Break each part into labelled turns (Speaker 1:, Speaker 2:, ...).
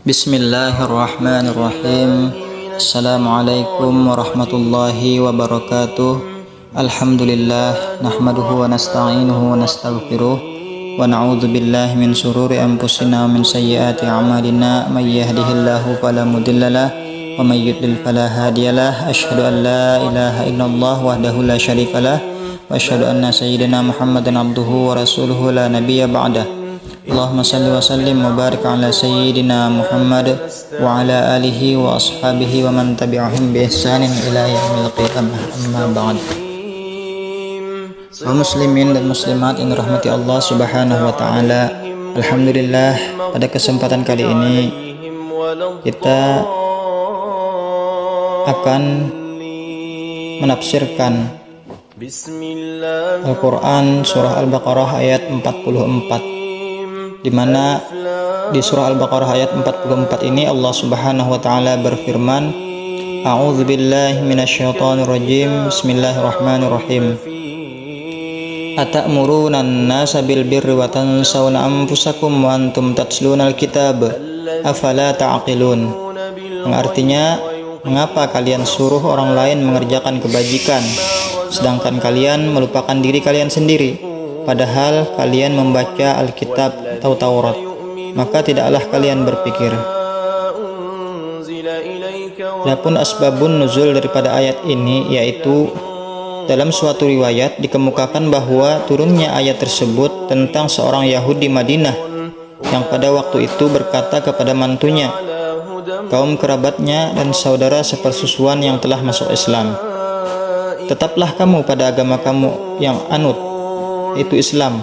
Speaker 1: Bismillahirrahmanirrahim. Assalamualaikum warahmatullahi wabarakatuh. Alhamdulillah, nahmaduhu wa nasta'inuhu wa nastaghfiruh wa na'udzu billahi min shururi anfusina wa min sayyiati a'malina. May yahdihillahu fala mudhillalah wa may yudlil fala hadiyalah. Asyhadu an la ilaha illallah wahdahu la syarikalah wa asyhadu anna sayyidina Muhammadan abduhu wa rasuluhu la nabiyya ba'dah. Allahumma salli wa sallim wa barik ala sayyidina Muhammad wa ala alihi wa ashabihi wa man tabi'ahum bi ihsanin ila yaumil qiyamah, amma ba'd. Kaum muslimin dan muslimat yang dirahmati Allah Subhanahu wa taala, alhamdulillah pada kesempatan kali ini kita akan menafsirkan Al-Quran surah Al-Baqarah ayat 44, di mana di surah Al-Baqarah ayat 44 ini Allah Subhanahu wa taala berfirman, A'udzubillahi minasyaitonirrajim. Bismillahirrahmanirrahim. Atamuruna an-nasa bil birri wa tansawna anfusakum wa antum tatlunal kitab afala ta'qilun. Yang artinya, mengapa kalian suruh orang lain mengerjakan kebajikan sedangkan kalian melupakan diri kalian sendiri, padahal kalian membaca Alkitab atau Taurat, maka tidaklah kalian berpikir. Adapun asbabun nuzul daripada ayat ini, yaitu dalam suatu riwayat dikemukakan bahwa turunnya ayat tersebut tentang seorang Yahudi Madinah yang pada waktu itu berkata kepada mantunya, kaum kerabatnya dan saudara sepersusuan yang telah masuk Islam, tetaplah kamu pada agama kamu yang anut, itu Islam,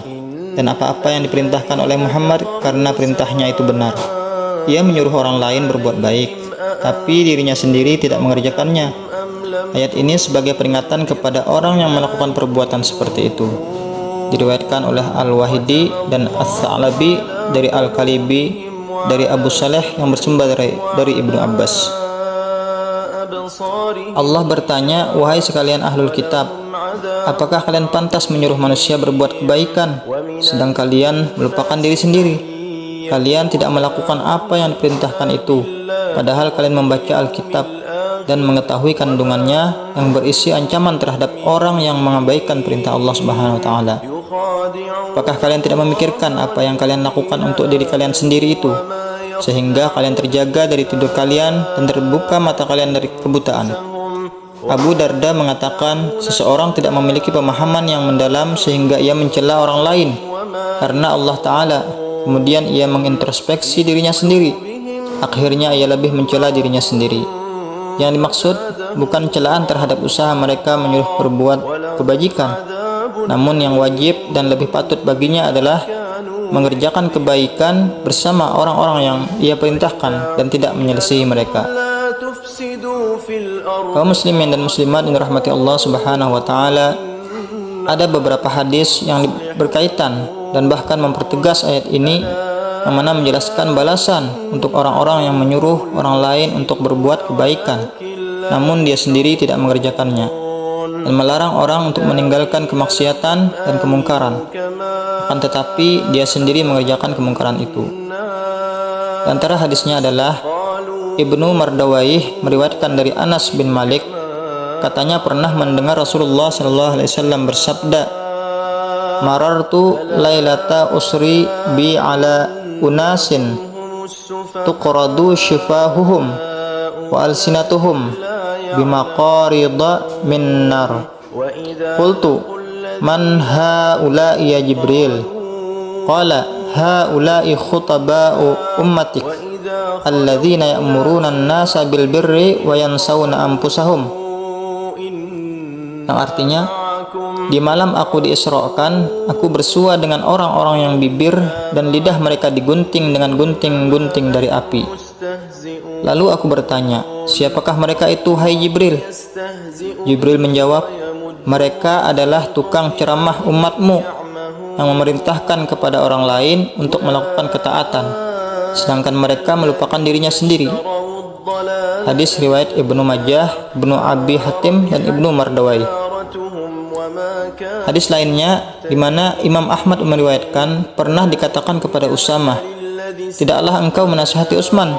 Speaker 1: dan apa-apa yang diperintahkan oleh Muhammad karena perintahnya itu benar. Ia menyuruh orang lain berbuat baik, tapi dirinya sendiri tidak mengerjakannya. Ayat ini sebagai peringatan kepada orang yang melakukan perbuatan seperti itu. Diriwayatkan oleh Al-Wahidi dan As-Sa'labi dari Al-Kalibi dari Abu Saleh yang bersumber dari Ibnu Abbas. Allah bertanya, wahai sekalian ahlul kitab, apakah kalian pantas menyuruh manusia berbuat kebaikan sedang kalian melupakan diri sendiri? Kalian tidak melakukan apa yang diperintahkan itu, padahal kalian membaca Alkitab dan mengetahui kandungannya yang berisi ancaman terhadap orang yang mengabaikan perintah Allah Subhanahu wa taala. Apakah kalian tidak memikirkan apa yang kalian lakukan untuk diri kalian sendiri itu, sehingga kalian terjaga dari tidur kalian dan terbuka mata kalian dari kebutaan? Abu Darda mengatakan, seseorang tidak memiliki pemahaman yang mendalam sehingga ia mencela orang lain karena Allah Ta'ala. Kemudian ia mengintrospeksi dirinya sendiri. Akhirnya ia lebih mencela dirinya sendiri. Yang dimaksud bukan celaan terhadap usaha mereka menyuruh berbuat kebajikan, namun yang wajib dan lebih patut baginya adalah mengerjakan kebaikan bersama orang-orang yang ia perintahkan dan tidak menyelisihi mereka. Kaum muslimin dan muslimat yang dirahmati Allah Subhanahu wa taala, ada beberapa hadis yang berkaitan dan bahkan mempertegas ayat ini, yang mana menjelaskan balasan untuk orang-orang yang menyuruh orang lain untuk berbuat kebaikan namun dia sendiri tidak mengerjakannya, dan melarang orang untuk meninggalkan kemaksiatan dan kemungkaran, akan tetapi dia sendiri mengerjakan kemungkaran itu. Di antara hadisnya adalah Ibnu Mardawayh meriwayatkan dari Anas bin Malik, katanya pernah mendengar Rasulullah SAW bersabda, marartu lailata usri bi ala unasin tuqradu shifahuhum wa alsinatuhum bimaqarida min nar. Qultu man haula'i ya Jibril? Qala haula'i khutaba'u ummatik alladzina ya'muruna an-nasa bil birri wa yansawna anfusahum. Yang artinya, di malam aku diisrakan, aku bersua dengan orang-orang yang bibir dan lidah mereka digunting dengan gunting-gunting dari api. Lalu aku bertanya, siapakah mereka itu, hai Jibril? Jibril menjawab, mereka adalah tukang ceramah umatmu yang memerintahkan kepada orang lain untuk melakukan ketaatan, sedangkan mereka melupakan dirinya sendiri. Hadis riwayat Ibnu Majah, Ibnu Abi Hatim, dan Ibnu Mardawayh. Hadis lainnya di mana Imam Ahmad meriwayatkan pernah dikatakan kepada Usamah, tidaklah engkau menasihati Utsman?"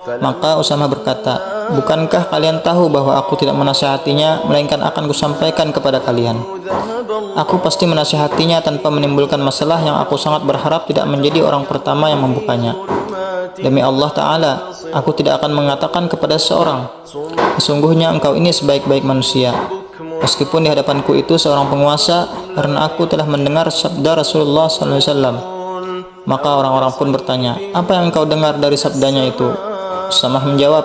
Speaker 1: Maka Usamah berkata, "Bukankah kalian tahu bahwa aku tidak menasihatinya, melainkan akan kusampaikan kepada kalian. Aku pasti menasihatinya tanpa menimbulkan masalah yang aku sangat berharap tidak menjadi orang pertama yang membukanya. Demi Allah Ta'ala, aku tidak akan mengatakan kepada seorang, 'Sesungguhnya engkau ini sebaik-baik manusia,' meskipun di hadapanku itu seorang penguasa, karena aku telah mendengar sabda Rasulullah SAW." Maka orang-orang pun bertanya, "Apa yang engkau dengar dari sabdanya itu?" Usamah menjawab,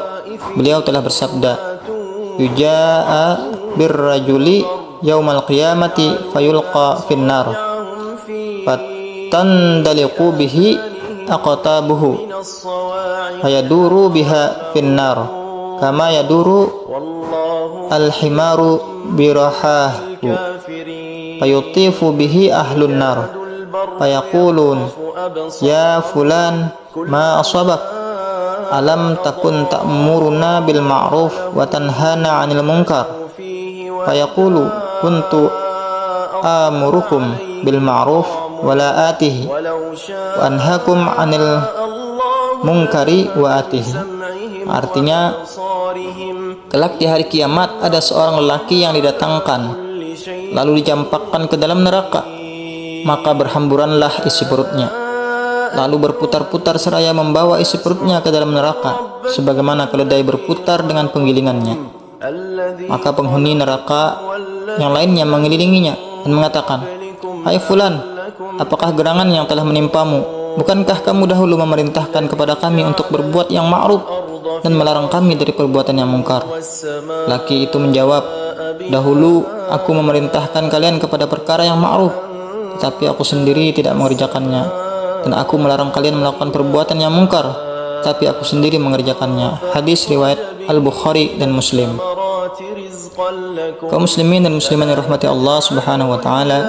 Speaker 1: beliau telah bersabda, "Yuja'a birrajuli yaumal qiyamati fayulqa finnar, fatandaliqu bihi aqtabuhu, fayaduru biha finnar, kama yaduru al-himaru birahahu, fayutifu bihi ahlun nar, fayaqulun, ya fulan, ma asabak? Alam takun ta'muruna bil ma'ruf wa tanhana 'anil munkar?" Fayaqulu, "Kuntu amurukum bil ma'ruf wa la atihi, wa anhakum 'anil munkari wa atihi." Artinya, kelak di hari kiamat ada seorang lelaki yang didatangkan lalu dicampakkan ke dalam neraka, maka berhamburanlah isi perutnya, lalu berputar-putar seraya membawa isi perutnya ke dalam neraka, sebagaimana keledai berputar dengan penggilingannya. Maka penghuni neraka yang lainnya mengelilinginya dan mengatakan, "Hai fulan, apakah gerangan yang telah menimpamu? Bukankah kamu dahulu memerintahkan kepada kami untuk berbuat yang ma'ruf dan melarang kami dari perbuatan yang mungkar?" Laki itu menjawab, "Dahulu aku memerintahkan kalian kepada perkara yang ma'ruf, tetapi aku sendiri tidak mengerjakannya. Dan aku melarang kalian melakukan perbuatan yang mungkar, tapi aku sendiri mengerjakannya." Hadis riwayat Al-Bukhari dan Muslim. Kaum muslimin dan muslimat yang rahmati Allah Subhanahu wa taala,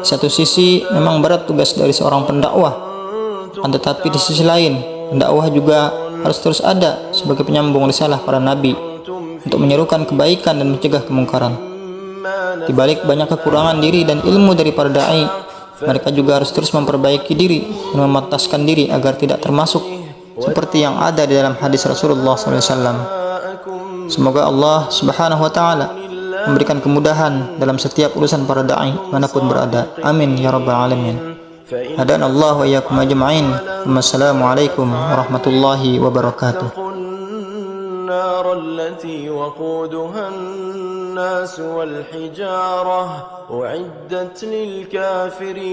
Speaker 1: satu sisi memang berat tugas dari seorang pendakwah, tetapi di sisi lain pendakwah juga harus terus ada sebagai penyambung risalah para nabi untuk menyerukan kebaikan dan mencegah kemungkaran. Di balik banyak kekurangan diri dan ilmu dari para dai, mereka juga harus terus memperbaiki diri dan memantaskan diri agar tidak termasuk seperti yang ada di dalam hadis Rasulullah SAW. Semoga Allah Subhanahu wa taala memberikan kemudahan dalam setiap urusan para dai manapun berada. Amin ya rabbal alamin. Hadana Allah wa iyyakum ajma'in. Wassalamualaikum warahmatullahi wabarakatuh.
Speaker 2: النار التي وقودها الناس والحجارة أعدت للكافرين